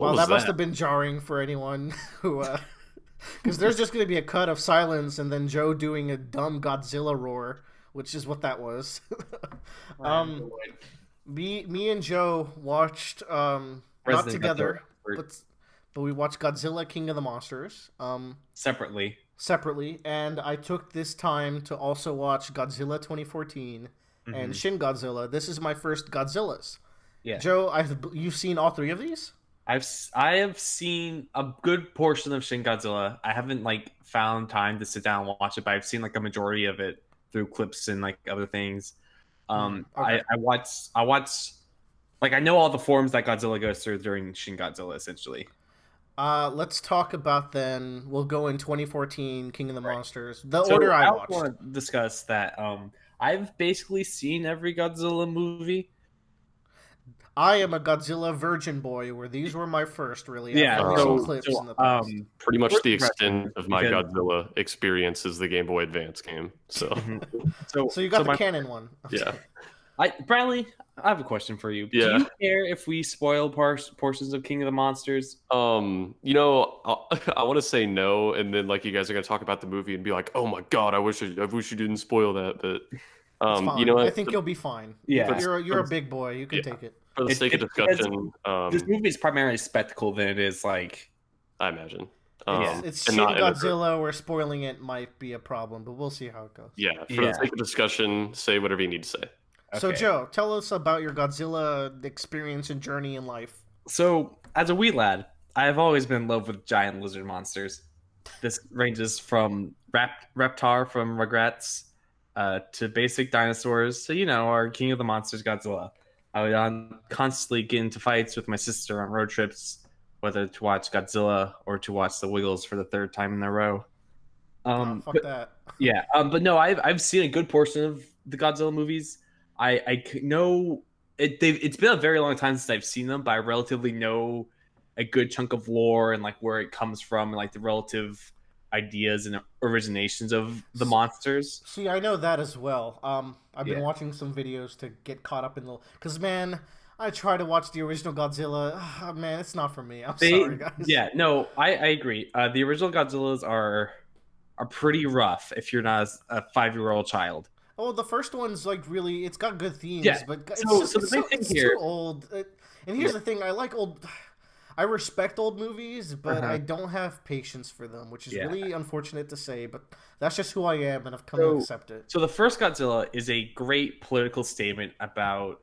Wow, was that must that? have been jarring for anyone who, because there's just going to be a cut of silence and then Joe doing a dumb Godzilla roar, which is what that was. um, me and Joe watched, not Resident Godzilla together, expert but but we watched Godzilla King of the Monsters, separately. separately, and I took this time to also watch Godzilla 2014 and Hmm. Shin Godzilla. This is my first Godzillas. Yeah. Joe, you've seen all three of these? I have seen a good portion of Shin Godzilla. I haven't like found time to sit down and watch it, but I've seen like a majority of it through clips and like other things. Okay. I watch like I know all the forms that Godzilla goes through during Shin Godzilla essentially. Let's talk about then. We'll go in 2014, King of the Right. Monsters. The order So I I also watched. want to discuss that I've basically seen every Godzilla movie. I am a Godzilla virgin boy, where these were my first, really. I've Yeah, only seen so clips in so the past. Pretty much first the impression extent of my because Godzilla experience is the Game Boy Advance game. So mhm. so So you so got the my canon one. yeah, Bradley, I have a question for you. Do yeah. you care if we spoil portions of King of the Monsters? I want to say no, and then like you guys are gonna talk about the movie and be like, "Oh my god, I wish you didn't spoil that." But It's you know fine. I what? think you'll be fine. Yeah. You're a big boy. You can Yeah. take it. For the sake of Because discussion, this movie is primarily spectacle than it is like I imagine. Yeah. It's and Shin not Godzilla, where spoiling it might be a problem, but we'll see how it goes. Yeah, for Yeah. the sake of discussion, say whatever you need to say. So okay. Joe, tell us about your Godzilla experience and journey in life. So as a wee lad, I have always been in love with giant lizard monsters. This ranges from Reptar from Rugrats to basic dinosaurs. So our King of the Monsters, Godzilla. I would constantly get into fights with my sister on road trips, whether to watch Godzilla or to watch The Wiggles for the third time in a row. Fuck But that. yeah, but no, I've seen a good portion of the Godzilla movies. I know it's been a very long time since I've seen them, but I relatively know a good chunk of lore and like where it comes from and like the relative ideas and originations of the monsters. See, I know that as well. I've been Yeah. watching some videos to get caught up in the. Because, man, I try to watch the original Godzilla. Man, it's not for me. I'm sorry, guys. Yeah, no, I agree. The original Godzillas are pretty rough if you're not a 5-year-old child. Oh, the first one's like really. It's got good themes, Yeah. but it's So- just so the it's, big so, thing it's here- too old. And here's the thing: I like old. I respect old movies, but Uh-huh. I don't have patience for them, which is Yeah. really unfortunate to say. But that's just who I am, and I've come to accept it. So the first Godzilla is a great political statement about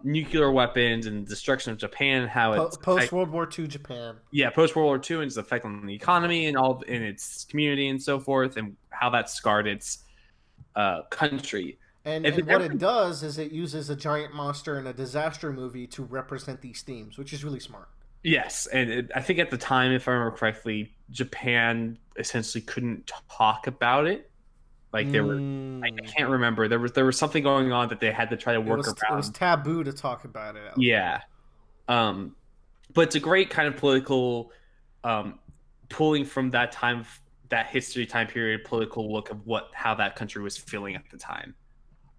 nuclear weapons and destruction of Japan, how it's Post World War II Japan. post World War II and its effect on the economy and all in its community and so forth, and how that scarred its country. And If it what ever- it does is it uses a giant monster in a disaster movie to represent these themes, which is really smart. Yes, and I think at the time, if I remember correctly, Japan essentially couldn't talk about it. Like they were, I can't remember. There was something going on that they had to try to work It around. was taboo to talk about it. Yeah. But it's a great kind of political pulling from that time, that history time period, political look of how that country was feeling at the time.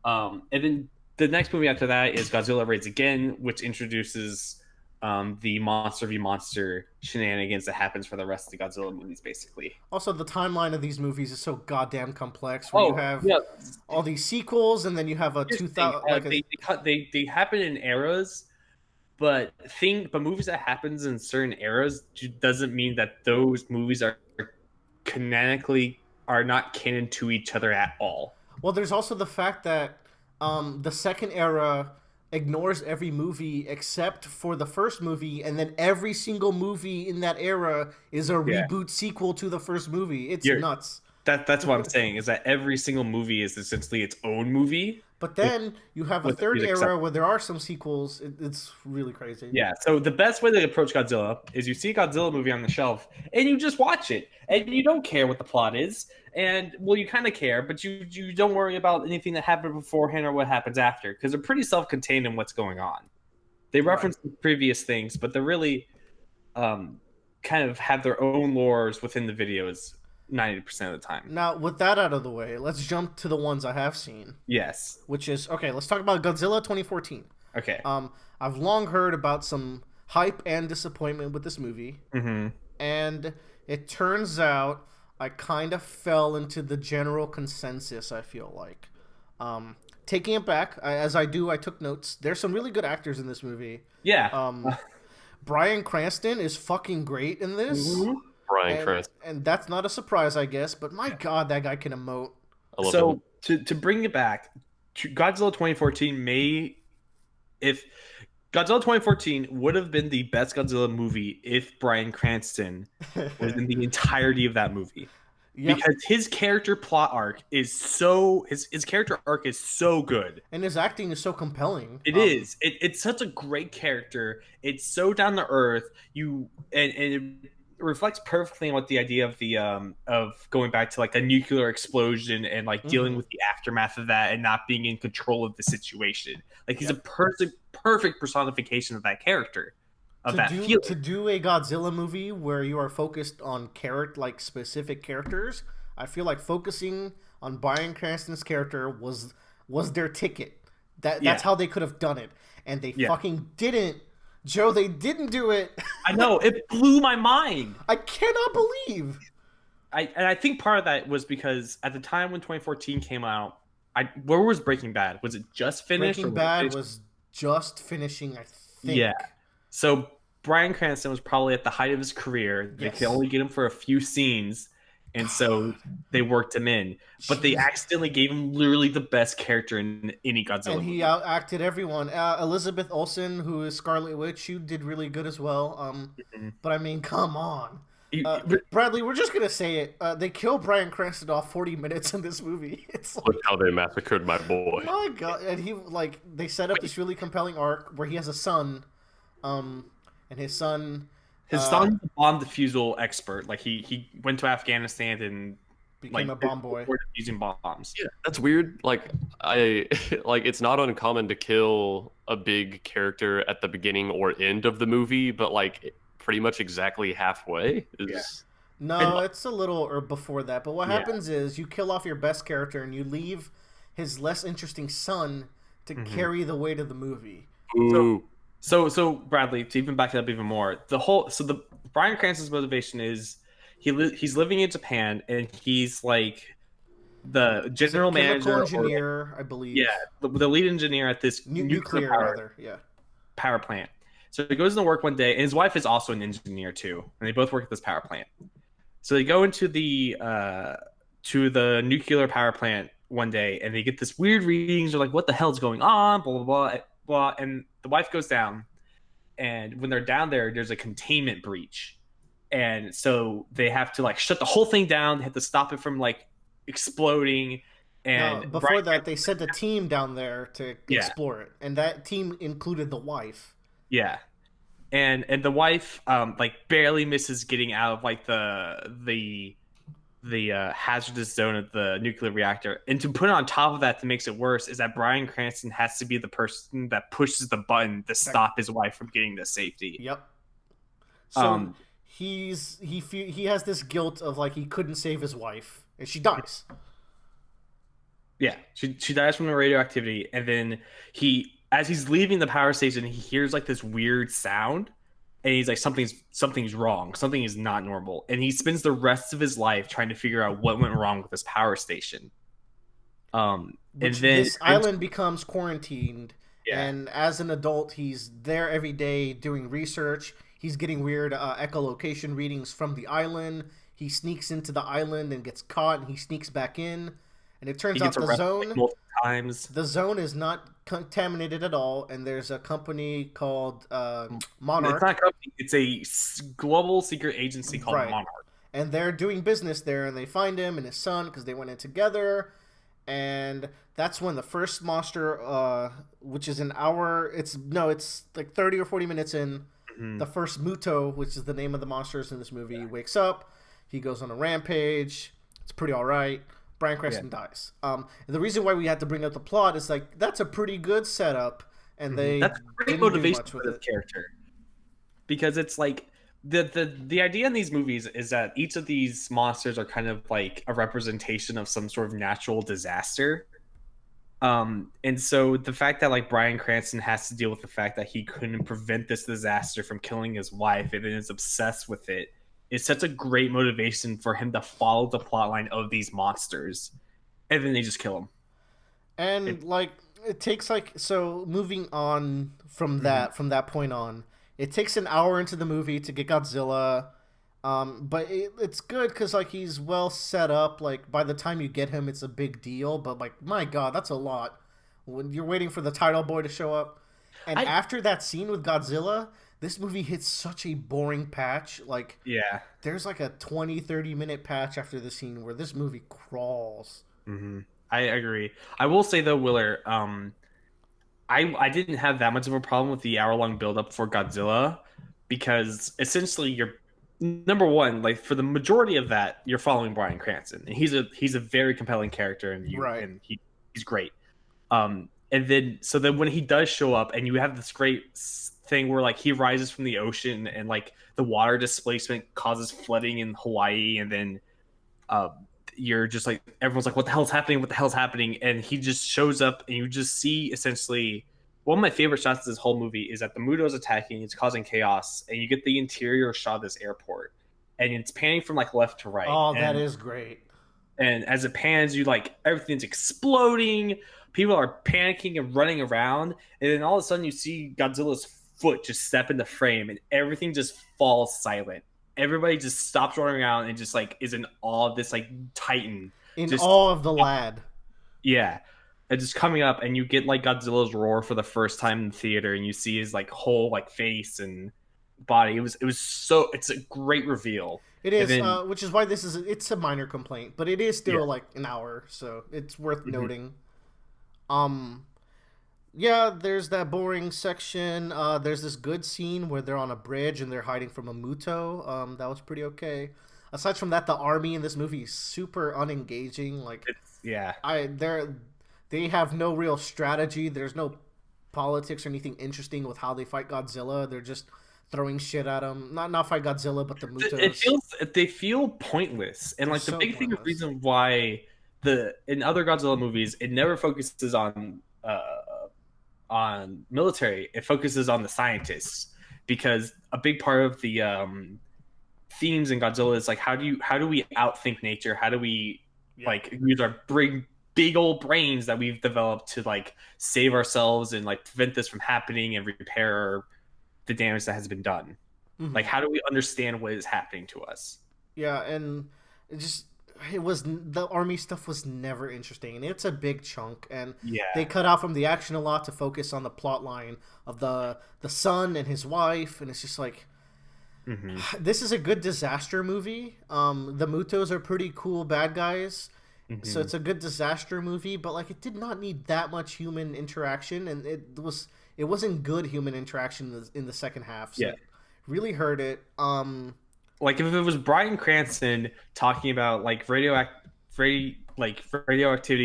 And then the next movie after that is Godzilla Raids Again, which introduces the monster v monster shenanigans that happens for the rest of the Godzilla movies, basically. Also, the timeline of these movies is so goddamn complex. Where you have all these sequels, and then you have a Here's the 2000. thing, they happen in eras, but movies that happens in certain eras doesn't mean that those movies are canonically are not canon to each other at all. Well, there's also the fact that the second era ignores every movie except for the first movie, and then every single movie in that era is a reboot sequel to the first movie. It's nuts. That's what I'm saying, is that every single movie is essentially its own movie. But then you have a third era where there are some sequels. It's really crazy. Yeah, so the best way to approach Godzilla is you see a Godzilla movie on the shelf and you just watch it, and you don't care what the plot is, and well, you kind of care, but you don't worry about anything that happened beforehand or what happens after, because they're pretty self-contained in what's going on. They reference the previous things, but they're really kind of have their own lores within the videos 90% of the time. Now, with that out of the way, let's jump to the ones I have seen. Yes. Which is, okay, let's talk about Godzilla 2014. Okay. I've long heard about hype and disappointment with this movie. Mm-hmm. And it turns out I kind of fell into the general consensus, I feel like. Taking it back, as I do, I took notes. There's some really good actors in this movie. Yeah. Bryan Cranston is fucking great in this. Mhm. Bryan Cranston. And that's not a surprise, I guess, but my god, that guy can emote. So to bring it back, Godzilla 2014 if Godzilla 2014 would have been the best Godzilla movie if Bryan Cranston was in the entirety of that movie. Yep. Because his character plot arc is his character arc is so good, and his acting is so compelling. It is. It's such a great character. It's so down to earth. And it reflects perfectly on what the idea of the of going back to like a nuclear explosion and like dealing with the aftermath of that and not being in control of the situation. Like he's a perfect personification of that character. To do a Godzilla movie where you are focused on specific characters, I feel like focusing on Bryan Cranston's character was their ticket. That's how they could have done it, and they fucking didn't. Joe, they didn't do it. I know, it blew my mind. I cannot believe. I think part of that was because at the time when 2014 came out, where was Breaking Bad? Was it just finished? Breaking Bad was just finishing, I think. Yeah. So Bryan Cranston was probably at the height of his career. They could only get him for a few scenes, and so they worked him in. But they accidentally gave him literally the best character in any Godzilla movie. And he outacted everyone. Elizabeth Olsen, who is Scarlet Witch, she did really good as well. But I mean, come on. Bradley, we're just gonna say it. They kill Bryan Cranston off 40 minutes in this movie. It's like, look how they massacred my boy. My God! And they set up this really compelling arc where he has a son, and his son's a bomb defusal expert. Like he went to Afghanistan and became a bomb boy using bombs. Yeah, that's weird. It's not uncommon to kill a big character at the beginning or end of the movie, but pretty much exactly halfway is no, it's a little or before that. But what happens is you kill off your best character and you leave his less interesting son to carry the weight of the movie. Ooh. So Bradley, to even back it up even more, the Bryan Cranston's motivation is he's living in Japan and he's like the general manager, engineer, I believe. Yeah, the lead engineer at this nuclear power plant. So he goes into work one day, and his wife is also an engineer too, and they both work at this power plant. So they go into the nuclear power plant one day, and they get this weird readings. They're like, "What the hell's going on?" Blah blah blah blah. And the wife goes down, and when they're down there, there's a containment breach, and so they have to shut the whole thing down. They have to stop it from exploding. And before that, they sent a team down there to explore it, and that team included the wife. Yeah, and the wife barely misses getting out of the hazardous zone of the nuclear reactor. And to put on top of that, that makes it worse, is that Bryan Cranston has to be the person that pushes the button to stop his wife from getting to safety. Yep. So he has this guilt of he couldn't save his wife, and she dies. Yeah, she dies from the radioactivity, and then as he's leaving the power station, he hears this weird sound, and he's like, something's wrong. Something is not normal. And he spends the rest of his life trying to figure out what went wrong with this power station. And then this island becomes quarantined, and as an adult, he's there every day doing research. He's getting weird echolocation readings from the island. He sneaks into the island and gets caught, and he sneaks back in. And it turns out the zone is not contaminated at all, and there's a company called Monarch. It's not a company. It's a global secret agency called Monarch. And they're doing business there, and they find him and his son because they went in together. And that's when the first monster, which is an hour, it's 30 or 40 minutes in, the first Muto, which is the name of the monsters in this movie, wakes up. He goes on a rampage. It's pretty all right. Bryan Cranston dies. The reason why we had to bring up the plot is that's a pretty good setup, and that's great motivation for this character, because it's the idea in these movies is that each of these monsters are kind of a representation of some sort of natural disaster. And so the fact that like Bryan Cranston has to deal with the fact that he couldn't prevent this disaster from killing his wife and then is obsessed with it is such a great motivation for him to follow the plot line of these monsters. And then they just kill him. And like it takes like so moving on from Mhm. that point on, it takes an hour into the movie to get Godzilla. But it's good because like he's well set up. Like by the time you get him, it's a big deal. But like my God, that's a lot. When you're waiting for the title boy to show up, and I after that scene with Godzilla, this movie hits such a boring patch. Like Yeah. there's like a 20-30 minute patch after the scene where this movie crawls. I agree. I will say though, Willer, I didn't have that much of a problem with the hour-long build-up for Godzilla because essentially you're number one, like for the majority of that, you're following Bryan Cranston, and he's a very compelling character, and Right. he's great. And then so then when he does show up, and you have this great thing where like he rises from the ocean, and like the water displacement causes flooding in Hawaii, and then uh, you're just like everyone's like, "What the hell's happening? What the hell's happening?" And he just shows up, and you just see essentially one of my favorite shots of this whole movie is that the Muto's attacking, it's causing chaos, and you get the interior shot of this airport, and it's panning from like left to right, Oh, that is great. and as it pans, you like everything's exploding, people are panicking and running around, and then all of a sudden you see Godzilla's foot just step into frame, and everything just falls silent. Everybody just stops running around and just like is in awe of this like titan. In Just all of the lad. yeah, and just coming up, and you get like Godzilla's roar for the first time in the theater, and you see his like whole like face and body. It was so it's a great reveal. It And is, then which is why it's a minor complaint, but it is yeah, still like an hour, so it's worth mhm. noting. Um, yeah, there's that boring section. There's this good scene where they're on a bridge and they're hiding from a Muto. That was pretty okay. Aside from that, the army in this movie is super unengaging. Like, It's yeah. they have no real strategy. There's no politics or anything interesting with how they fight Godzilla. They're just throwing shit at them. Not fight Godzilla, but the It Mutos. feels they feel pointless, and They're like the so big thing, pointless. reason why the in other Godzilla movies it never focuses on military, it focuses on the scientists, because a big part of the themes in Godzilla is like how do we outthink nature, how do we Yeah. like use our big old brains that we've developed to like save ourselves and like prevent this from happening and repair the damage that has been done. Like, Hmm. how do we understand what is happening to us? Yeah, and it just it was the army stuff was never interesting, and it's a big chunk, and they Yeah. cut out from the action a lot to focus on the plot line of the son and his wife, and it's just like Hmm. this is a good disaster movie. The Mutos are pretty cool bad guys, so Hmm. it's a good disaster movie, but like it did not need that much human interaction, and it wasn't good human interaction in the second half, so Yeah. it really hurt it. Like, if it was Bryan Cranston talking about like radioactivity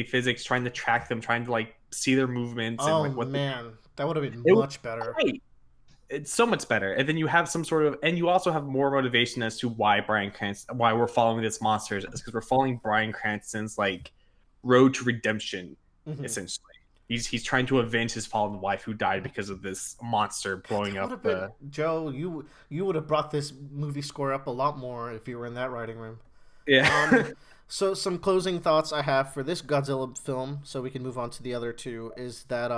physics, trying to track them, trying to like see their movements and Oh like what they, man, that would have been it was much better. great. It's so much better. And then you have some sort of, and you also have more motivation as to why we're following this monster, is because we're following Bryan Cranston's like road to redemption, Hmm. essentially. He's trying to avenge his fallen wife who died because of this monster blowing That would up have been the. Joe. You would have brought this movie score up a lot more if you were in that writing room. Yeah. Um, so some closing thoughts I have for this Godzilla film, so we can move on to the other two, is that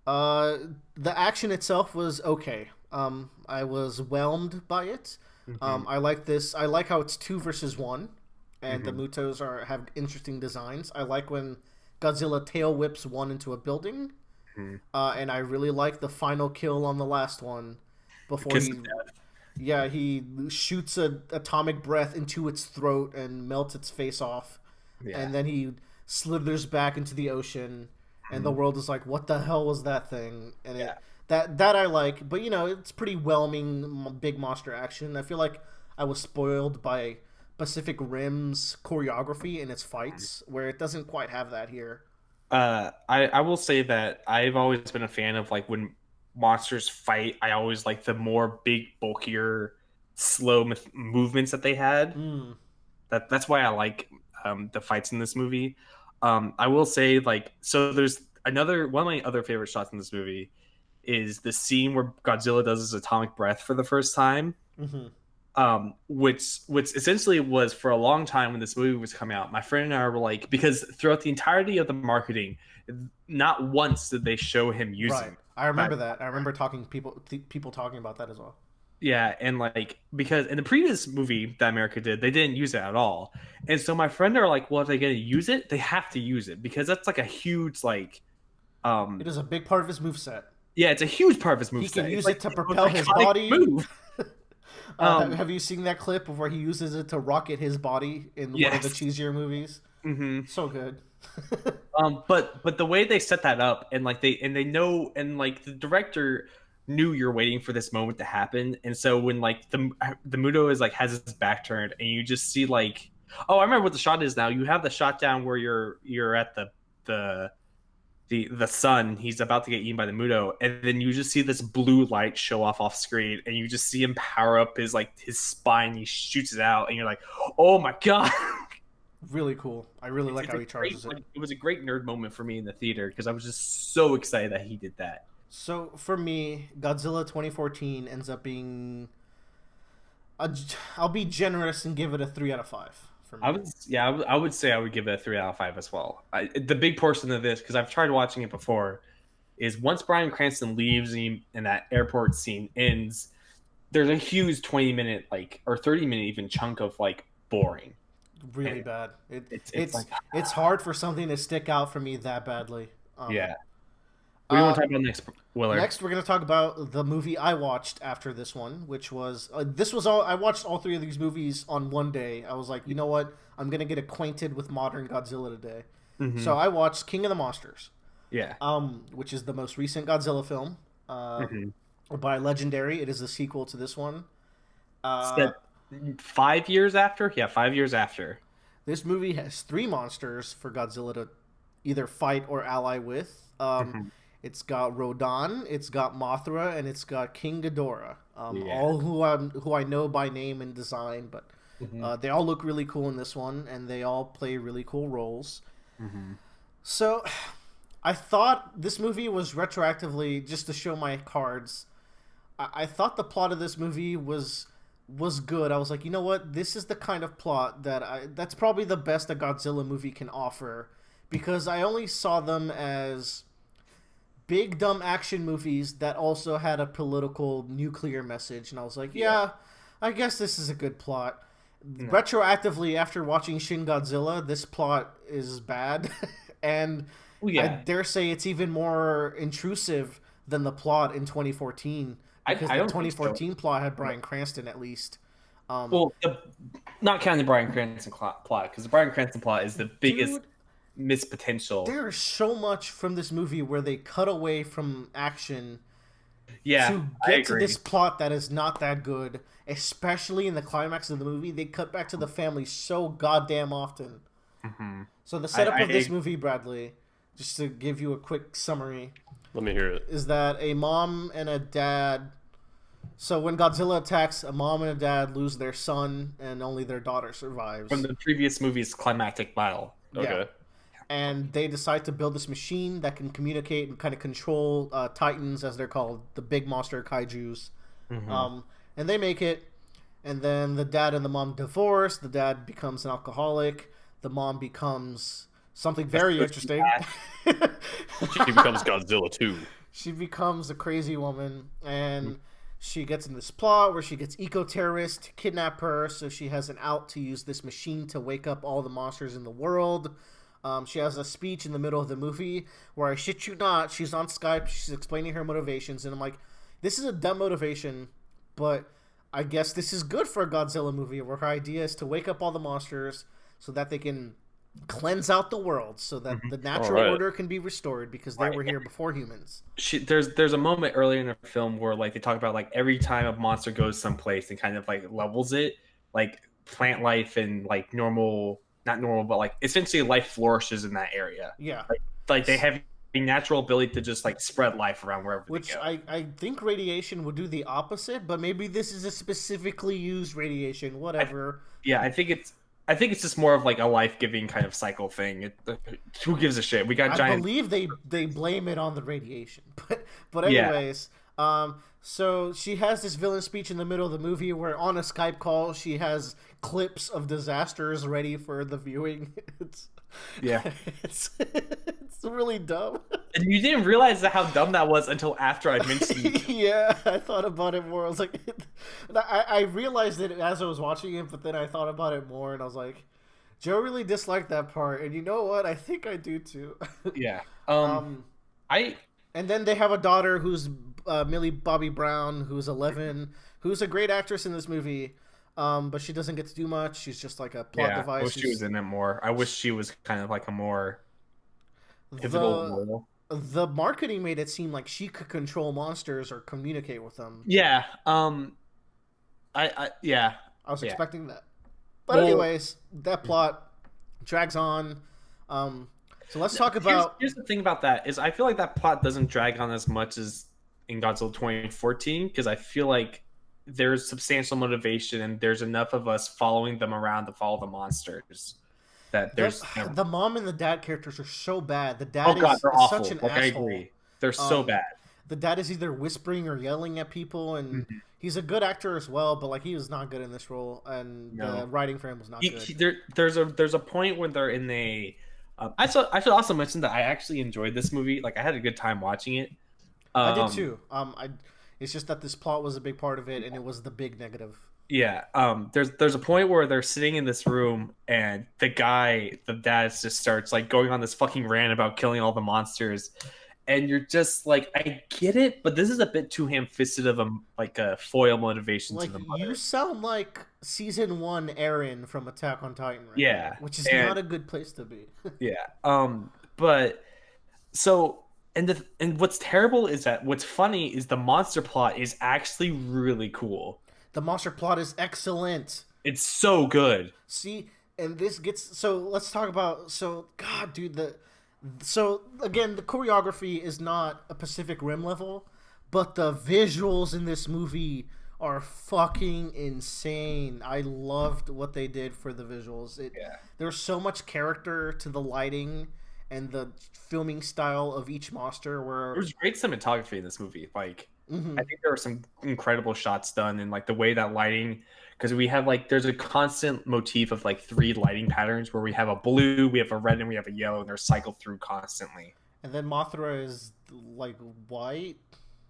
uh, the action itself was okay. I was whelmed by it. Hmm. I like this. I like how it's two versus one, and the Hmm. Mutos have interesting designs. I like when Godzilla tail whips one into a building. Hmm. And I really like the final kill on the last one before Kiss he, of death. yeah, he shoots a atomic breath into its throat and melts its face off, Yeah. and then he slithers back into the ocean, and the Mhm. world is like, "What the hell was that thing?" And Yeah. that I like, but it's pretty whelming, big monster action. I feel like I was spoiled by Pacific Rim's choreography in its fights, where it doesn't quite have that here. I will say that I've always been a fan of like when monsters fight. I always like the more big, bulkier, slow movements that they had. Mm. That's why I like the fights in this movie. I will say, like, so there's another one of my other favorite shots in this movie is the scene where Godzilla does his atomic breath for the first time. Mm-hmm. Which essentially was for a long time when this movie was coming out. My friend and I were like, because throughout the entirety of the marketing, not once did they show him using. Right. I remember that. I remember people talking about that as well. Yeah, and like because in the previous movie that America did, they didn't use it at all. And so my friend are like, well, if they're gonna use it, they have to use it because that's like a huge like It is a big part of his moveset. yeah, it's a huge part of his moveset. He can use like, it to propel his iconic body. Move. Have you seen that clip of where he uses it to rocket his body in one of the cheesier movies? Mm-hmm. So good. But the way they set that up and like they know and like the director knew you're waiting for this moment to happen, and so when like the Muto is like has his back turned and you just see like, oh, I remember what the shot is now. You have the shot down where you're at the sun. He's about to get eaten by the Muto, and then you just see this blue light show off screen, and you just see him power up his spine. He shoots it out, and you're like, oh my god. Really cool. I really like how he charges it. It was a great nerd moment for me in the theater because I was just so excited that he did that. So for me, Godzilla 2014 ends up being. I'll be generous and give it a 3 out of 5. For me. I would say I would give it a 3 out of 5 as well. The big portion of this, because I've tried watching it before, is once Bryan Cranston leaves and that airport scene ends, there's a huge 20-minute or 30-minute even chunk of like boring. Really bad. It's hard for something to stick out for me that badly. Yeah. What do you want to talk about next, Willard? Next, we're going to talk about the movie I watched after this one, which was I watched all 3 of these movies on one day. I was like, you know what? I'm going to get acquainted with modern Godzilla today. Mm-hmm. So I watched King of the Monsters. Yeah. Which is the most recent Godzilla film. By Legendary. It is the sequel to this one. 5 years after? Yeah, 5 years after. This movie has 3 monsters for Godzilla to either fight or ally with. It's got Rodan, it's got Mothra, and it's got King Ghidorah. All who I know by name and design, but they all look really cool in this one, and they all play really cool roles. So, I thought this movie was retroactively, just to show my cards, I thought the plot of this movie was good. I was like, you know what? This is the kind of plot that's probably the best a Godzilla movie can offer, because I only saw them as big dumb action movies that also had a political nuclear message, and I was like, yeah, I guess this is a good plot. No. Retroactively, after watching Shin Godzilla, this plot is bad, and I dare say it's even more intrusive than the plot in 2014, because the 2014 plot had Bryan Cranston at least. Not counting the Bryan Cranston plot, because the Bryan Cranston plot is the biggest missed potential. There's so much from this movie where they cut away from action to get to this plot that is not that good, especially in the climax of the movie. They cut back to the family so goddamn often. So the setup of this movie, Bradley, just to give you a quick summary, let me hear it, is that a mom and a dad. So when Godzilla attacks, a mom and a dad lose their son, and only their daughter survives. From the previous movie's climactic battle. Okay. Yeah. And they decide to build this machine that can communicate and kind of control titans, as they're called, the big monster kaijus. And they make it, and then the dad and the mom divorce. The dad becomes an alcoholic. The mom becomes something very interesting. She becomes Godzilla too. She becomes a crazy woman, and she gets in this plot where she gets eco-terrorists to kidnap her, so she has an out to use this machine to wake up all the monsters in the world. She has a speech in the middle of the movie where, I shit you not, she's on Skype, she's explaining her motivations, and I'm like, this is a dumb motivation, but I guess this is good for a Godzilla movie, where her idea is to wake up all the monsters so that they can cleanse out the world, so that the natural order can be restored, because they were here before humans. There's a moment earlier in the film where they talk about every time a monster goes someplace and kind of levels it, plant life and not normal, but essentially life flourishes in that area. Yeah. They have a natural ability to just spread life around wherever they go. I think radiation would do the opposite, but maybe this is a specifically used radiation, whatever. I think it's I think it's just more of like a life-giving kind of cycle thing. Who gives a shit? We got I giant. believe they blame it on the radiation, but Yeah. anyways, so she has this villain speech in the middle of the movie where on a Skype call she has clips of disasters ready for the viewing. It's Yeah. it's really dumb. And you didn't realize how dumb that was until after I mentioned it. Yeah, I thought about it more. I was like, I realized it as I was watching it, but then I thought about it more, and I was like, Joe really disliked that part, and you know what? I think I do too. Yeah. And then they have a daughter who's Millie Bobby Brown, who's 11, who's a great actress in this movie, but she doesn't get to do much. She's just like a plot device. I wish she was in it more. I wish she was kind of like a more pivotal role. The marketing made it seem like she could control monsters or communicate with them. Yeah. I was expecting that. But anyways, that plot drags on. So let's talk about. Here's the thing about that is I feel like that plot doesn't drag on as much as in Godzilla 2014 because I feel like there's substantial motivation and there's enough of us following them around to follow the monsters. That there's the mom and the dad characters are so bad. The dad is such an asshole. I agree. They're so bad. The dad is either whispering or yelling at people, and he's a good actor as well. But like he was not good in this role, and the writing for him was not good. There's a point when they're in a. I should also mention that I actually enjoyed this movie. Like I had a good time watching it. I did too. It's just that this plot was a big part of it, and it was the big negative. Yeah. There's a point where they're sitting in this room and the dad just starts like going on this fucking rant about killing all the monsters. And you're just like, I get it, but this is a bit too ham-fisted of a foil motivation to the mother. You sound like season 1 Eren from Attack on Titan right now, which is not a good place to be. Yeah. But so and what's terrible is that what's funny is the monster plot is actually really cool. The monster plot is excellent. It's so good. See, and this gets let's talk about God, dude, so again, the choreography is not a Pacific Rim level, but the visuals in this movie are fucking insane. I loved what they did for the visuals. There's so much character to the lighting and the filming style of each monster. There was great cinematography in this movie. Like I think there were some incredible shots done, and like the way that lighting, because we have there's a constant motif of like 3 lighting patterns where we have a blue, we have a red, and we have a yellow, and they're cycled through constantly. And then Mothra is like white.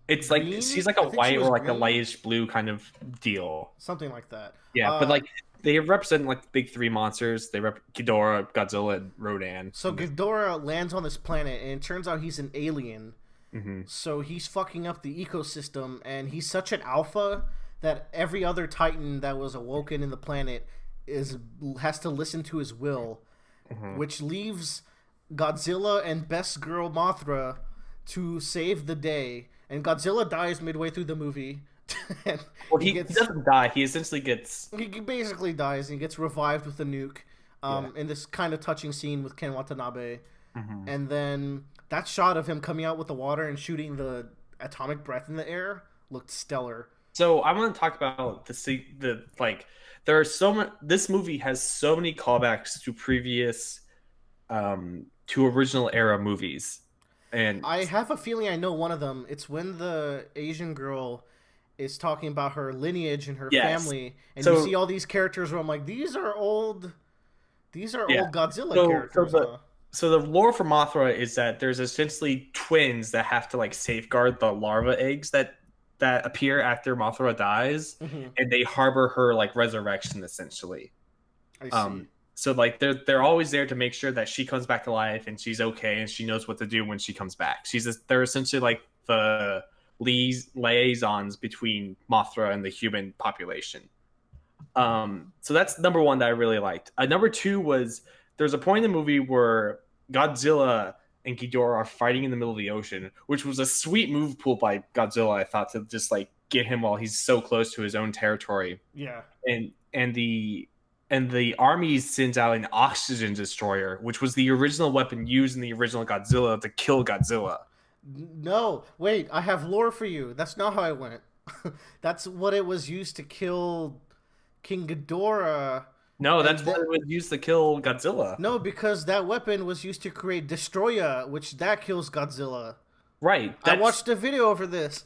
It's green? Like she's like a white or like green? A lightish blue kind of deal, something like that. Yeah, but like they represent like the big 3 monsters. They Ghidorah, Godzilla, and Rodan. So Ghidorah lands on this planet, and it turns out he's an alien. Mm-hmm. So he's fucking up the ecosystem, and he's such an alpha that every other Titan that was awoken in the planet has to listen to his will, which leaves Godzilla and best girl Mothra to save the day. And Godzilla dies midway through the movie. Well, he doesn't die. He essentially gets... He basically dies, and he gets revived with a nuke in this kind of touching scene with Ken Watanabe. And then that shot of him coming out with the water and shooting the atomic breath in the air looked stellar. So I want to talk about there are so many. This movie has so many callbacks to previous, to original era movies, and I have a feeling I know one of them. It's when the Asian girl is talking about her lineage and her family, and you see all these characters where I'm like, these are old Godzilla characters. So the lore for Mothra is that there's essentially twins that have to like safeguard the larva eggs that appear after Mothra dies, and they harbor her like resurrection essentially. I see. So like they're always there to make sure that she comes back to life and she's okay and she knows what to do when she comes back. They're essentially like the liaisons between Mothra and the human population. So that's number 1 that I really liked. Number 2 was there's a point in the movie where Godzilla and Ghidorah are fighting in the middle of the ocean, which was a sweet move pulled by Godzilla, I thought, to just like get him while he's so close to his own territory. Yeah. And the army sends out an oxygen destroyer, which was the original weapon used in the original Godzilla to kill Godzilla. No, wait, I have lore for you. That's not how it went. That's what it was used to kill King Ghidorah No, And that's what it was used to kill Godzilla. no, because that weapon was used to create Destroya, which that kills Godzilla. Right. I That's watched a video over this.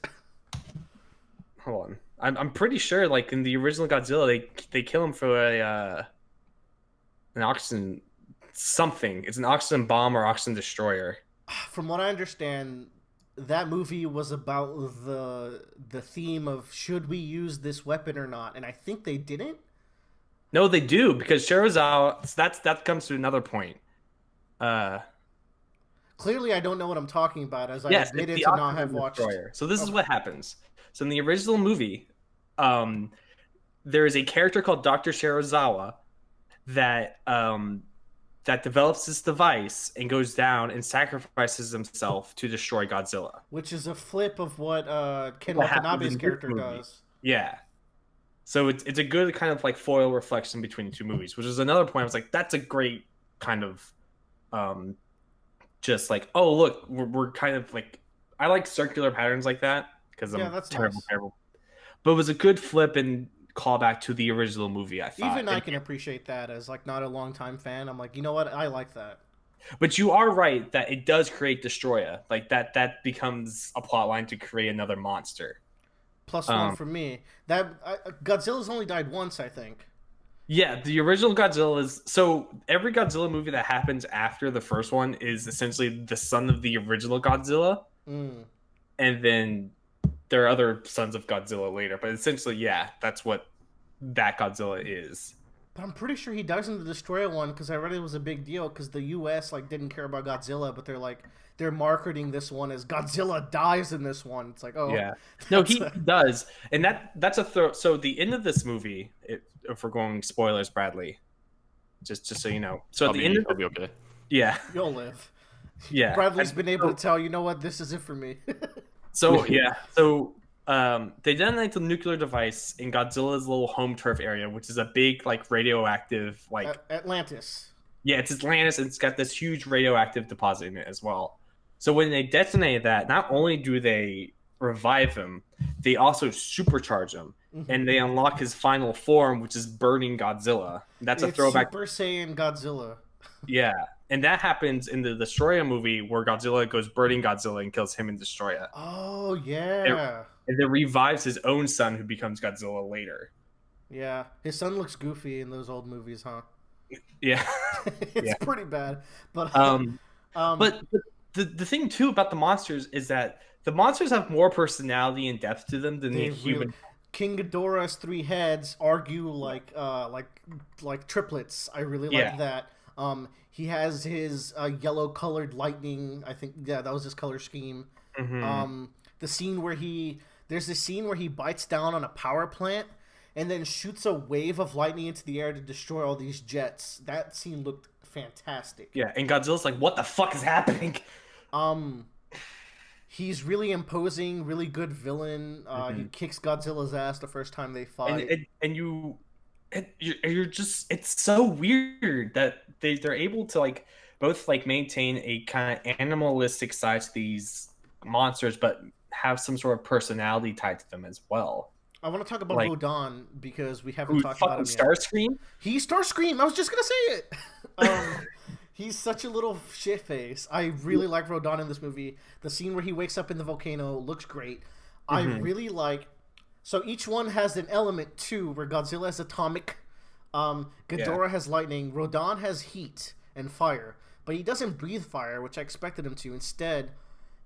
hold on. I'm pretty sure, like in the original Godzilla, they kill him for an oxygen something. It's an oxygen bomb or oxygen destroyer. From what I understand, that movie was about the theme of should we use this weapon or not, and I think they didn't. No, they do because Shirazawa. That comes to another point. Clearly, I don't know what I'm talking about, as I Yes, admitted it's to the not have oxygen watched. destroyer. So this is what happens. So in the original movie, there is a character called Dr. Shirazawa that that develops this device and goes down and sacrifices himself to destroy Godzilla. Which is a flip of what Ken What happens Watanabe's in this character movie. does. Yeah. So it's a good kind of like foil reflection between the two movies, which is another point. I was like, that's a great kind of just like, oh look, we're kind of like, I like circular patterns like that because I'm that's terrible. nice. But it was a good flip and callback to the original movie, I thought. Even I can appreciate that as like not a longtime fan. I'm like, you know what? I like that. But you are right that it does create Destroya. Like that becomes a plot line to create another monster. Plus one for me. Godzilla's only died once, I think. Yeah, the original Godzilla is so every Godzilla movie that happens after the first one is essentially the son of the original Godzilla, and then there are other sons of Godzilla later. But essentially, yeah, that's what that Godzilla is. But I'm pretty sure he dies in the Destroyer one because I read it was a big deal because the U.S. like didn't care about Godzilla, but they're marketing this one as Godzilla dies in this one. It's like, oh yeah, no, he does, and that's a throw. So the end of this movie, if we're going spoilers, Bradley, just so you know. So at the end, I'll be okay. Yeah, you'll live. Yeah, Bradley's been able to tell, you know what, this is it for me. So yeah, so they detonate the nuclear device in Godzilla's little home turf area, which is a big like radioactive like Atlantis. Yeah, it's Atlantis, and it's got this huge radioactive deposit in it as well. So when they detonate that, not only do they revive him, they also supercharge him, and they unlock his final form, which is burning Godzilla. That's a throwback. Super Saiyan Godzilla. Yeah, and that happens in the Destroya movie where Godzilla goes burning Godzilla and kills him and Destroya. Oh yeah. And then revives his own son, who becomes Godzilla later. Yeah, his son looks goofy in those old movies, huh? Yeah, it's pretty bad. But but the thing too about the monsters is that the monsters have more personality and depth to them than the human. King Ghidorah's 3 heads argue like triplets. I really like that. He has his yellow colored lightning. I think that was his color scheme. The scene where there's this scene where he bites down on a power plant and then shoots a wave of lightning into the air to destroy all these jets. That scene looked fantastic. Yeah, and Godzilla's like, what the fuck is happening? He's really imposing, really good villain. He kicks Godzilla's ass the first time they fight. And you're just, it's so weird that they're able to like both like maintain a kind of animalistic side to these monsters, but have some sort of personality tied to them as well. I want to talk about Rodan because we haven't talked about him yet. Starscream? He's Starscream. I was just gonna say it. He's such a little shit face. I really like Rodan in this movie. The scene where he wakes up in the volcano looks great. I really like. So each one has an element too, where Godzilla has atomic, Ghidorah has lightning, Rodan has heat and fire, but he doesn't breathe fire, which I expected him to. Instead,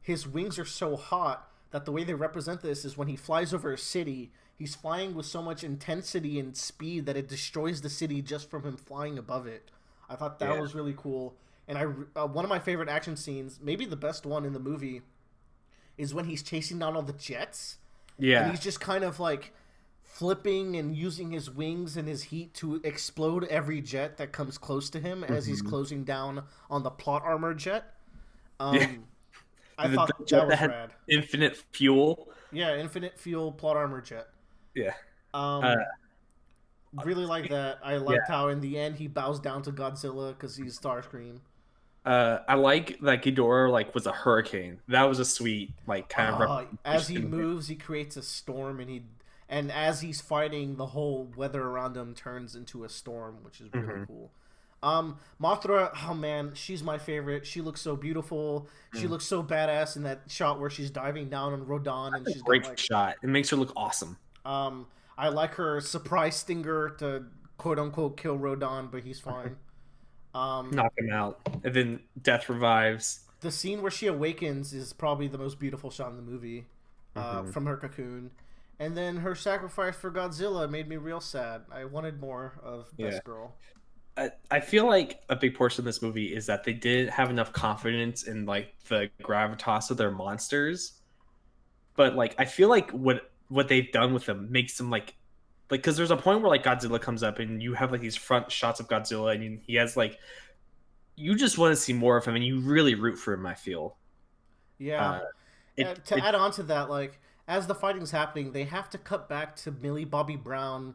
his wings are so hot that the way they represent this is when he flies over a city, he's flying with so much intensity and speed that it destroys the city just from him flying above it. I thought that was really cool. And one of my favorite action scenes, maybe the best one in the movie, is when he's chasing down all the jets. Yeah. And he's just kind of like flipping and using his wings and his heat to explode every jet that comes close to him as he's closing down on the plot armor jet. I thought that was rad. Infinite fuel. Yeah, infinite fuel plot armor jet. Yeah. Really like that. I liked how in the end he bows down to Godzilla because he's Starscream. I like that Ghidorah was a hurricane. That was a sweet kind of. As he moves, he creates a storm, and as he's fighting, the whole weather around him turns into a storm, which is really Mm-hmm. cool. Mothra, oh man, she's my favorite. She looks so beautiful. She looks so badass in that shot where she's diving down on Rodan, and That's a she's got great like, shot. It makes her look awesome. I like her surprise stinger to quote unquote kill Rodan, but he's fine. Knock him out, and then Death revives. The scene where she awakens is probably the most beautiful shot in the movie, from her cocoon. And then her sacrifice for Godzilla made me real sad. I wanted more of Best Girl. I feel like a big portion of this movie is that they didn't have enough confidence in like the gravitas of their monsters, but like I feel like what they've done with them makes them like because there's a point where like Godzilla comes up and you have like these front shots of Godzilla and he has like you just want to see more of him and you really root for him. I feel. Yeah. Add on to that, like as the fighting's happening, they have to cut back to Millie Bobby Brown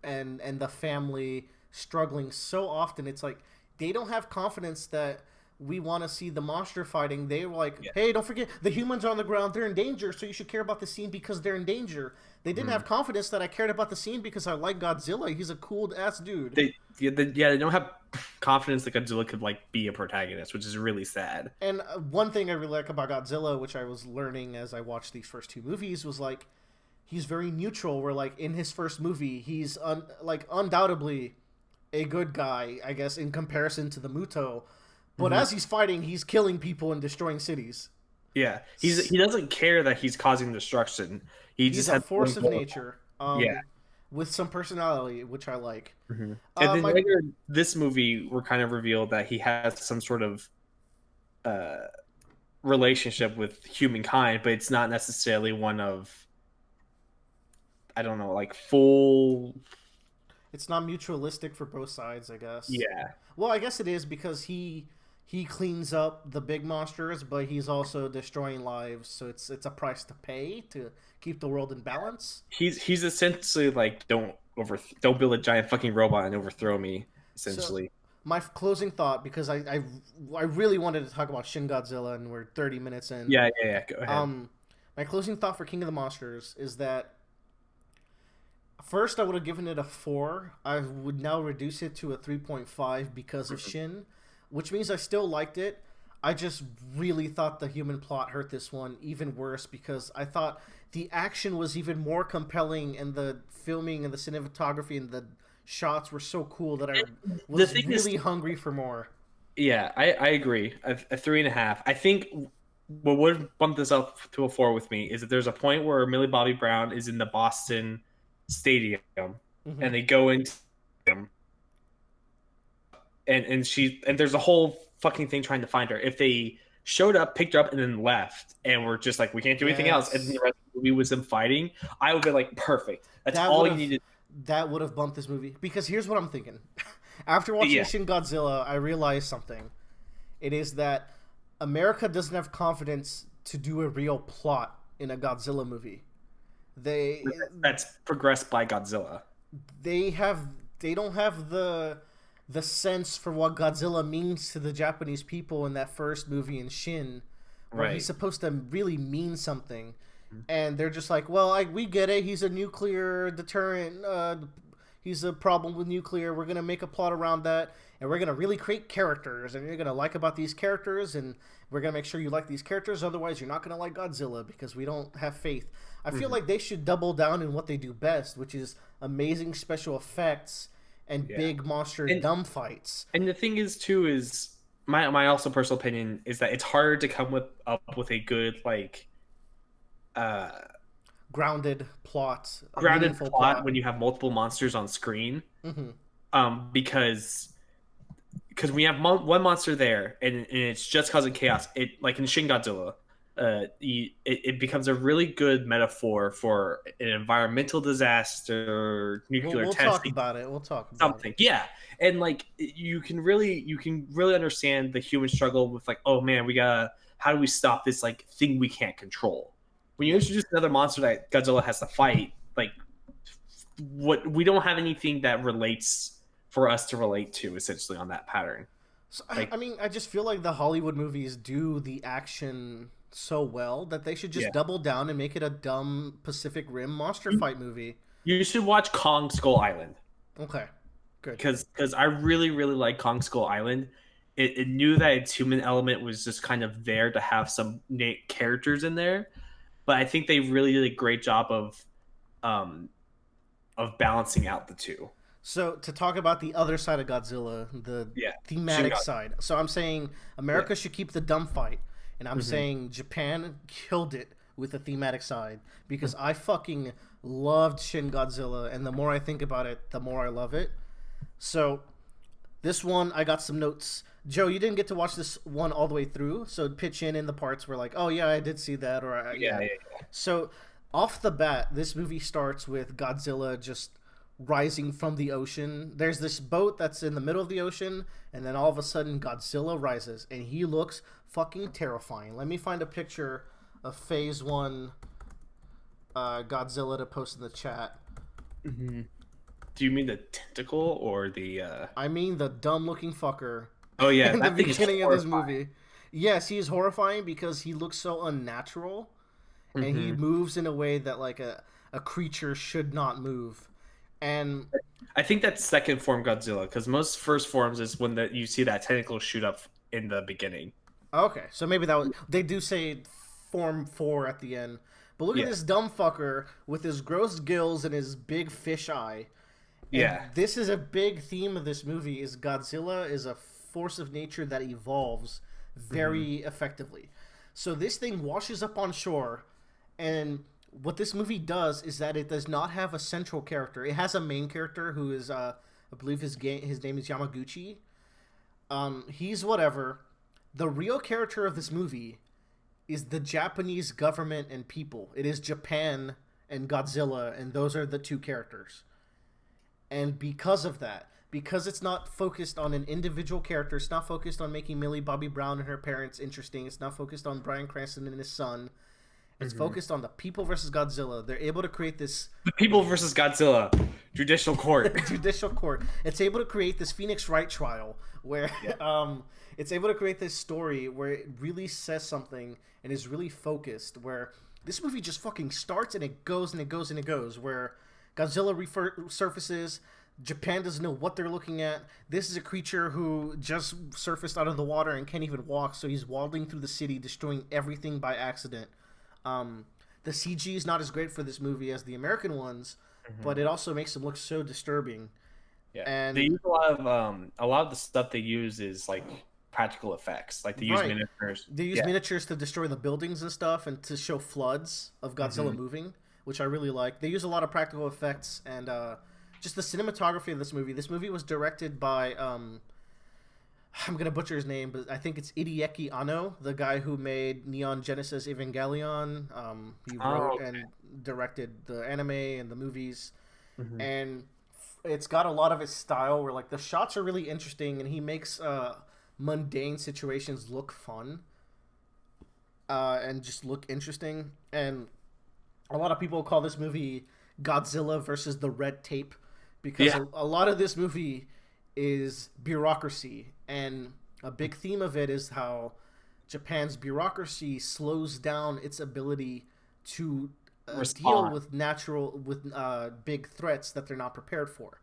and the family struggling so often. It's like they don't have confidence that we want to see the monster fighting. They're like, hey, don't forget the humans are on the ground, they're in danger, so you should care about the scene because they're in danger. They didn't have confidence that I cared about the scene because I like Godzilla. He's a cool ass dude. They don't have confidence that Godzilla could like be a protagonist, which is really sad. And one thing I really like about Godzilla, which I was learning as I watched these first two movies, was like he's very neutral. Where like in his first movie, he's undoubtedly a good guy, I guess, in comparison to the Muto. But as he's fighting, he's killing people and destroying cities. Yeah, he doesn't care that he's causing destruction. He's a force of nature. With some personality, which I like. And then later, this movie, we're kind of revealed that he has some sort of relationship with humankind, but it's not necessarily one of, I don't know, like full. It's not mutualistic for both sides, I guess. Yeah. Well, I guess it is because he cleans up the big monsters, but he's also destroying lives, so it's a price to pay to keep the world in balance. He's essentially like don't build a giant fucking robot and overthrow me, essentially. So, my closing thought, because I really wanted to talk about Shin Godzilla, and we're 30 minutes in. Yeah. Go ahead. My closing thought for King of the Monsters is that first I would have given it a 4. I would now reduce it to a 3.5 because of Shin, which means I still liked it. I just really thought the human plot hurt this one even worse because I thought the action was even more compelling and the filming and the cinematography and the shots were so cool that I was really hungry for more. Yeah, I agree. A 3.5. I think what would bump this up to a 4 with me is that there's a point where Millie Bobby Brown is in the Boston Stadium and they go into them and there's a whole fucking thing trying to find her. If they showed up, picked her up, and then left, and we're just like, we can't do anything else, and the rest of the movie was them fighting, I would be like, perfect. That's all you needed. That would have bumped this movie. Because here's what I'm thinking. After watching Shin Godzilla, I realized something. It is that America doesn't have confidence to do a real plot in a Godzilla movie. That's progressed by Godzilla. They don't have the sense for what Godzilla means to the Japanese people in that first movie in Shin, where he's supposed to really mean something, and they're just like, well, we get it. He's a nuclear deterrent. He's a problem with nuclear. We're gonna make a plot around that, and we're gonna really create characters, and you're gonna like about these characters, and we're gonna make sure you like these characters. Otherwise, you're not gonna like Godzilla because we don't have faith. I feel like they should double down in what they do best, which is amazing special effects and big monster dumb fights. And the thing is too is my also personal opinion is that it's harder to come up with a good like grounded plot when you have multiple monsters on screen. Because we have one monster there and it's just causing chaos. It like in Shin Godzilla, it becomes a really good metaphor for an environmental disaster, nuclear testing. We'll talk about it. We'll talk about something. Yeah, and like you can really understand the human struggle with like, oh man, how do we stop this like thing we can't control? When you introduce another monster that Godzilla has to fight, like we don't have anything that relates for us to relate to essentially on that pattern. So, like, I mean, I just feel like the Hollywood movies do the action so well that they should just Yeah. double down and make it a dumb Pacific Rim monster fight movie. You should watch Kong Skull Island. Okay, good. Because I really, really like Kong Skull Island. It knew that its human element was just kind of there to have some characters in there. But I think they really did a great job of balancing out the two. So to talk about the other side of Godzilla, the Yeah. thematic side. So I'm saying America should keep the dumb fight, and I'm Mhm. saying Japan killed it with the thematic side because I fucking loved Shin Godzilla, and the more I think about it, the more I love it. So this one, I got some notes. Joe, you didn't get to watch this one all the way through, so pitch in the parts where like, oh yeah, I did see that, or Yeah. So off the bat, this movie starts with Godzilla just rising from the ocean. There's this boat that's in the middle of the ocean, and then all of a sudden Godzilla rises, and he looks fucking terrifying. Let me find a picture of Phase 1 Godzilla to post in the chat. Mm-hmm. Do you mean the tentacle or the? I mean the dumb-looking fucker. Oh yeah, in the that thing is beginning of this horrifying. movie. Yes, he's horrifying because he looks so unnatural, and he Mhm. moves in a way that like a creature should not move. And I think that's second form Godzilla because most first forms is when you see that tentacle shoot up in the beginning. okay, so maybe that was they do say Form 4 at the end. But look at Yeah. this dumb fucker with his gross gills and his big fish eye. And Yeah. this is a big theme of this movie is Godzilla is a force of nature that evolves very effectively. So this thing washes up on shore, and what this movie does is that it does not have a central character. It has a main character who is I believe his name is Yamaguchi. He's whatever. The real character of this movie is the Japanese government and people. It is Japan and Godzilla, and those are the two characters. And because of that, because it's not focused on an individual character, it's not focused on making Millie Bobby Brown and her parents interesting, it's not focused on Bryan Cranston and his son, it's focused on the people versus Godzilla. They're able to create this The people versus Godzilla, judicial court. judicial court. It's able to create this Phoenix Wright trial where it's able to create this story where it really says something and is really focused, where this movie just fucking starts and it goes and it goes and it goes, where Godzilla resurfaces. Japan doesn't know what they're looking at. This is a creature who just surfaced out of the water and can't even walk, so he's waddling through the city, destroying everything by accident. The CG is not as great for this movie as the American ones, but it also makes them look so disturbing. Yeah. And They use a lot of the stuff they use is like practical effects. Like they use Right. miniatures. they use miniatures to destroy the buildings and stuff and to show floods of Godzilla moving, which I really like. They use a lot of practical effects and just the cinematography of this movie. This movie was directed by I'm gonna butcher his name, but I think it's Hideaki Anno, the guy who made Neon Genesis Evangelion. He wrote and directed the anime and the movies, and it's got a lot of his style where like the shots are really interesting, and he makes mundane situations look fun and just look interesting. And a lot of people call this movie Godzilla versus the red tape because a lot of this movie is bureaucracy, and a big theme of it is how Japan's bureaucracy slows down its ability to deal with big threats that they're not prepared for.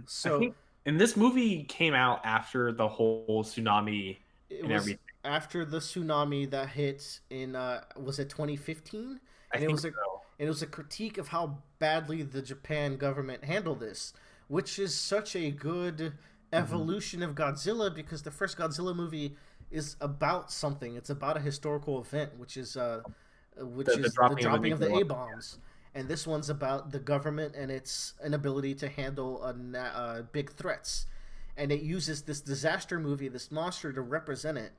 So I think, and this movie came out after the whole tsunami and everything. After the tsunami that hit in was it 2015? And it was a critique of how badly the Japan government handled this, which is such a good evolution of Godzilla, because the first Godzilla movie is about something. It's about a historical event, which is the dropping of the A-bombs. And this one's about the government and its inability to handle big threats. And it uses this disaster movie, this monster, to represent it.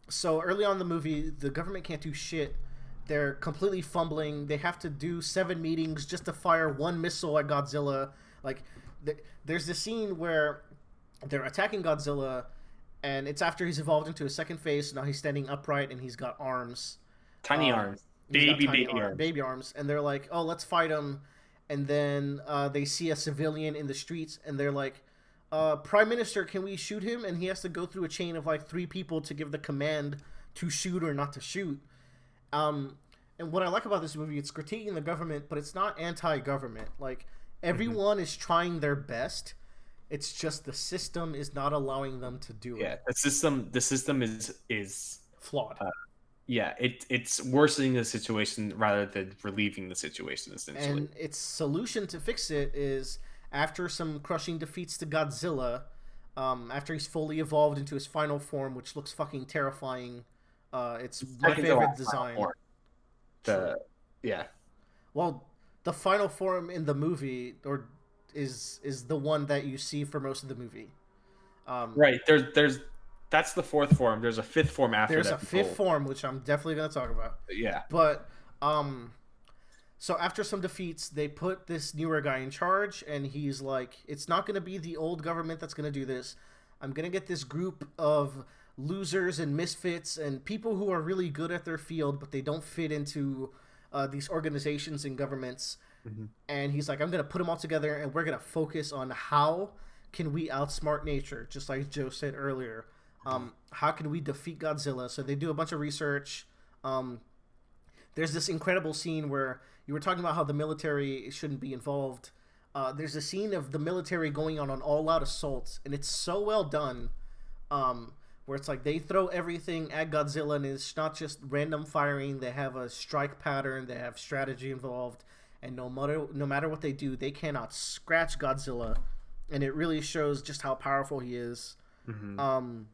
So early on in the movie, the government can't do shit. They're completely fumbling. They have to do 7 meetings just to fire 1 missile at Godzilla. Like, there's this scene where they're attacking Godzilla, and it's after he's evolved into a second phase. Now he's standing upright, and he's got arms. Tiny arms. Baby arms. And they're like, oh, let's fight him. And then they see a civilian in the streets, and they're like, Prime Minister, can we shoot him? And he has to go through a chain of like 3 people to give the command to shoot or not to shoot. And what I like about this movie, it's critiquing the government, but it's not anti-government. Like, everyone is trying their best. It's just the system is not allowing them to do it. Yeah, the system is flawed. It's worsening the situation rather than relieving the situation, essentially. And its solution to fix it is, after some crushing defeats to Godzilla, after he's fully evolved into his final form, which looks fucking terrifying. It's my favorite design. Well, the final form in the movie is the one that you see for most of the movie. Right. That's the fourth form. There's a fifth form after that. There's a fifth form, which I'm definitely going to talk about. Yeah. But so after some defeats, they put this newer guy in charge, and he's like, it's not going to be the old government that's going to do this. I'm going to get this group of losers and misfits and people who are really good at their field, but they don't fit into these organizations and governments. Mm-hmm. And he's like, I'm going to put them all together, and we're going to focus on how can we outsmart nature, just like Joe said earlier. How can we defeat Godzilla? So they do a bunch of research. There's this incredible scene where you were talking about how the military shouldn't be involved. There's a scene of the military going on an all-out assault, and it's so well done, where it's like they throw everything at Godzilla, and it's not just random firing. They have a strike pattern. They have strategy involved, and no matter what they do, they cannot scratch Godzilla, and it really shows just how powerful he is. Mm-hmm.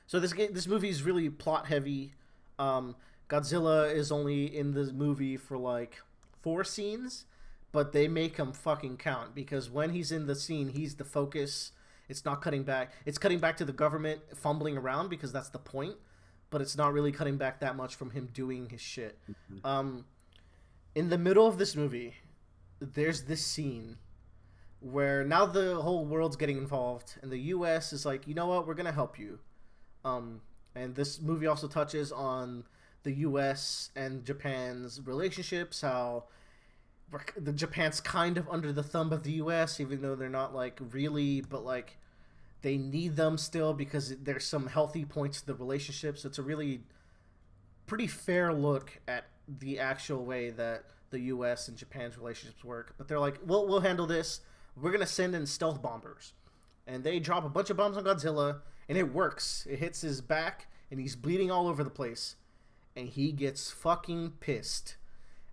So this movie is really plot heavy. Godzilla is only in the movie for like 4 scenes, but they make him fucking count, because when he's in the scene, he's the focus. It's not cutting back. It's cutting back to the government fumbling around, because that's the point, but it's not really cutting back that much from him doing his shit. Mm-hmm. In the middle of this movie, there's this scene where now the whole world's getting involved, and the U.S. is like, you know what, we're gonna help you. And this movie also touches on the U.S. and Japan's relationships, how the Japan's kind of under the thumb of the U.S., even though they're not like really, but like they need them still, because there's some healthy points to the relationship. So it's a really pretty fair look at the actual way that the U.S. and Japan's relationships work. But they're like, we'll handle this. We're gonna send in stealth bombers, and they drop a bunch of bombs on Godzilla, and it works. It hits his back, and he's bleeding all over the place, and he gets fucking pissed.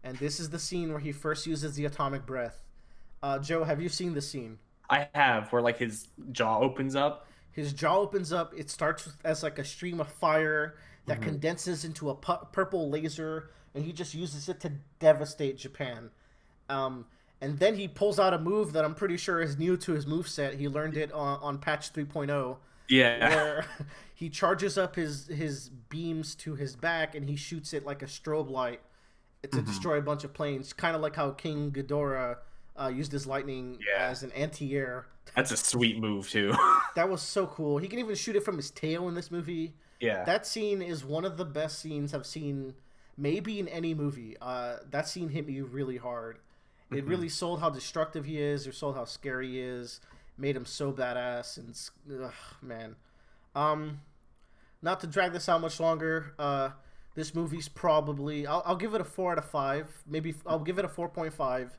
And this is the scene where he first uses the atomic breath. Joe, have you seen this scene? I have, where like his jaw opens up. His jaw opens up. It starts as like a stream of fire that condenses into a purple laser, and he just uses it to devastate Japan. And then he pulls out a move that I'm pretty sure is new to his moveset. He learned it on patch 3.0. Yeah. Where he charges up his beams to his back, and he shoots it like a strobe light to destroy a bunch of planes. Kind of like how King Ghidorah used his lightning as an anti-air. That's a sweet move, too. That was so cool. He can even shoot it from his tail in this movie. Yeah. That scene is one of the best scenes I've seen maybe in any movie. That scene hit me really hard. It really sold how destructive he is, or sold how scary he is, made him so badass, and man. Not to drag this out much longer, this movie's probably, I'll give it a 4 out of 5. Maybe I'll give it a 4.5.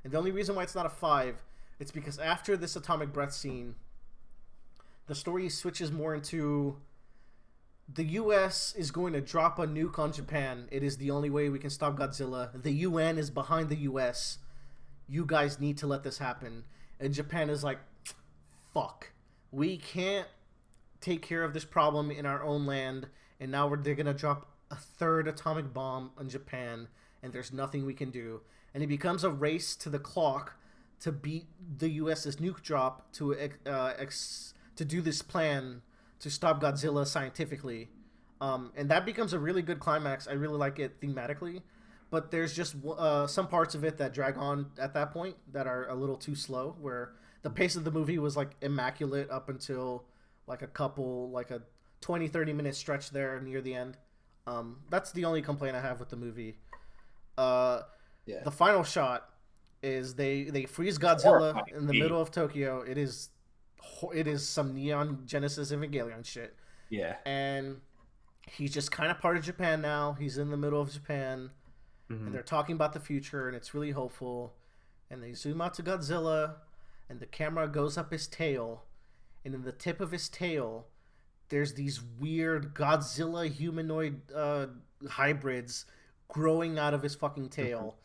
And the only reason why it's not a 5, it's because after this atomic breath scene, the story switches more into the U.S. is going to drop a nuke on Japan. It is the only way we can stop Godzilla. The UN is behind the U.S. You guys need to let this happen. And Japan is like, fuck. We can't take care of this problem in our own land, and now they're going to drop a 3rd atomic bomb on Japan, and there's nothing we can do. And it becomes a race to the clock to beat the U.S.'s nuke drop to do this plan to stop Godzilla scientifically. And that becomes a really good climax. I really like it thematically. But there's just some parts of it that drag on at that point that are a little too slow, where the pace of the movie was like immaculate up until like a 20-30 minute stretch there near the end. That's the only complaint I have with the movie. The final shot is they freeze Godzilla in the middle of Tokyo. It is some Neon Genesis Evangelion shit. Yeah. And He's just kind of part of Japan now. He's in the middle of Japan, and Mhm. they're talking about the future, and it's really hopeful. And they zoom out to Godzilla, and the camera goes up his tail, and in the tip of his tail, there's these weird Godzilla humanoid hybrids growing out of his fucking Mhm. tail,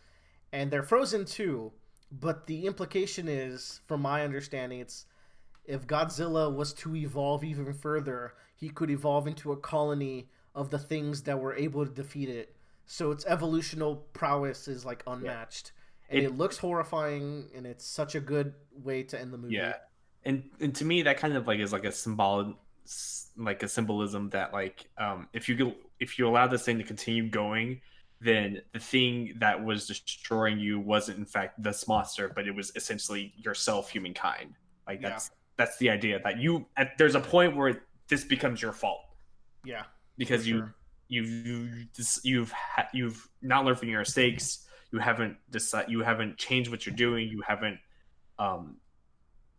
and they're frozen too. But the implication is, from my understanding, it's if Godzilla was to evolve even further, he could evolve into a colony of the things that were able to defeat it. So its evolutional prowess is like Yeah. unmatched, and it It looks horrifying, and it's such a good way to end the yeah. movie. And to me that kind of like is like a symbolic like a symbolism that like if you allow this thing to continue going, then the thing that was destroying you wasn't in fact this monster, but it was essentially yourself, humankind. Like Yeah, that's the idea that there's a point where this becomes your fault yeah, for because sure. you've not learned from your mistakes. You haven't changed what you're doing. You haven't um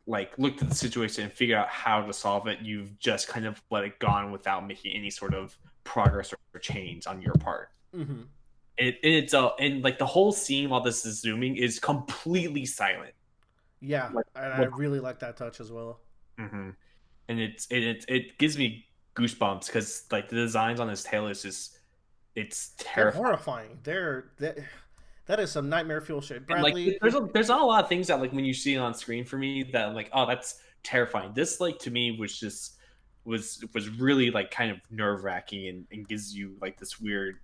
like looked at the situation and figured out how to solve it. You've just kind of let it gone without making any sort of progress or change on your part. Hmm. And like the whole scene while this is zooming is completely silent. Yeah, Like and I what? really like that touch as well. Mm-hmm. And it gives me goosebumps because like the designs on his tail is just it's They're terrifying. horrifying. That is some nightmare fuel shit. And like Bradley, there's not a lot of things that like when you see it on screen for me that I'm like, oh, that's terrifying. This like to me was just was really like kind of nerve wracking and gives you like this weird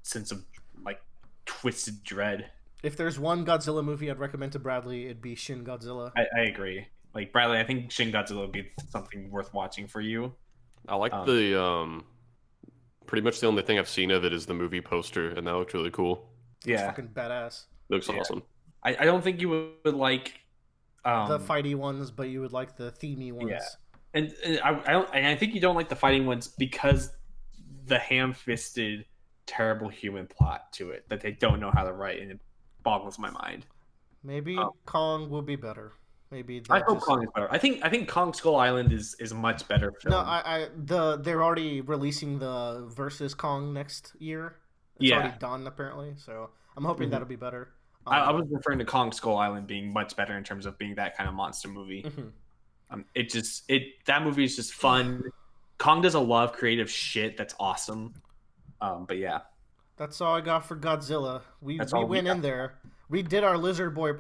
sense of like twisted dread. if there's one Godzilla movie I'd recommend to Bradley, it'd be Shin Godzilla. I agree. Like Bradley, I think Shin Godzilla would be something worth watching for you. I like Um, the pretty much the only thing I've seen of it is the movie poster, and that looked really cool. Looks yeah, fucking badass. Looks yeah. awesome. I don't think you would like The um fighty ones, but you would like the themey yeah. ones. And I don't and I think you don't like the fighting ones because the ham-fisted terrible human plot to it that they don't know how to write, and it boggles my mind. Maybe Um, Kong will be better. Maybe I they'll hope just Kong is better. I think Kong Skull Island is a much better no. film. They're already releasing the versus Kong next year. It's already Yeah. done apparently, so I'm hoping Mhm. that'll be better. I was referring to Kong Skull Island being much better in terms of being that kind of monster movie. Mhm. It that movie is just fun. Kong does a lot of creative shit that's awesome. But yeah, That's all I got for Godzilla. We that's we all we went got. in there. We did our Lizard Boy